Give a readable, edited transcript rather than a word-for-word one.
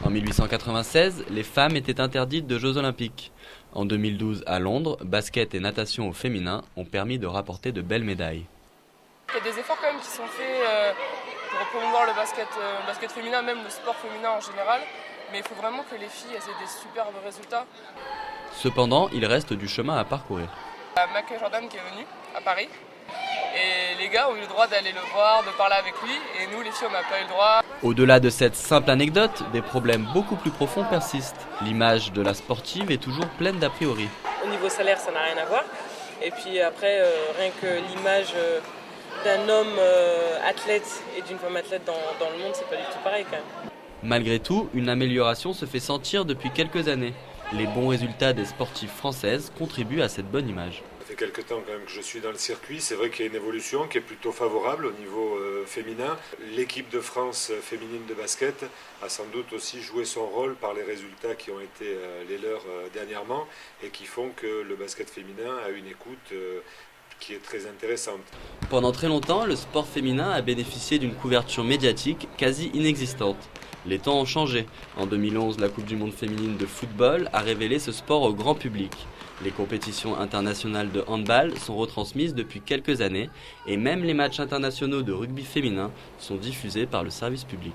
En 1896, les femmes étaient interdites de Jeux olympiques. En 2012, à Londres, basket et natation au féminin ont permis de rapporter de belles médailles. Il y a des efforts quand même qui sont faits pour promouvoir le basket féminin, même le sport féminin en général. Mais il faut vraiment que les filles aient des superbes résultats. Cependant, il reste du chemin à parcourir. Il y a Michael Jordan qui est venu à Paris. Et les gars ont eu le droit d'aller le voir, de parler avec lui. Et nous, les filles, on n'a pas eu le droit. Au-delà de cette simple anecdote, des problèmes beaucoup plus profonds persistent. L'image de la sportive est toujours pleine d'a priori. Au niveau salaire, ça n'a rien à voir. Et puis après, rien que l'image d'un homme athlète et d'une femme athlète dans le monde, c'est pas du tout pareil quand même. Malgré tout, une amélioration se fait sentir depuis quelques années. Les bons résultats des sportives françaises contribuent à cette bonne image. Ça fait quelques temps quand même que je suis dans le circuit. C'est vrai qu'il y a une évolution qui est plutôt favorable au niveau féminin. L'équipe de France féminine de basket a sans doute aussi joué son rôle par les résultats qui ont été les leurs dernièrement et qui font que le basket féminin a une écoute qui est très intéressante. Pendant très longtemps, le sport féminin a bénéficié d'une couverture médiatique quasi inexistante. Les temps ont changé. En 2011, la Coupe du monde féminine de football a révélé ce sport au grand public. Les compétitions internationales de handball sont retransmises depuis quelques années et même les matchs internationaux de rugby féminin sont diffusés par le service public.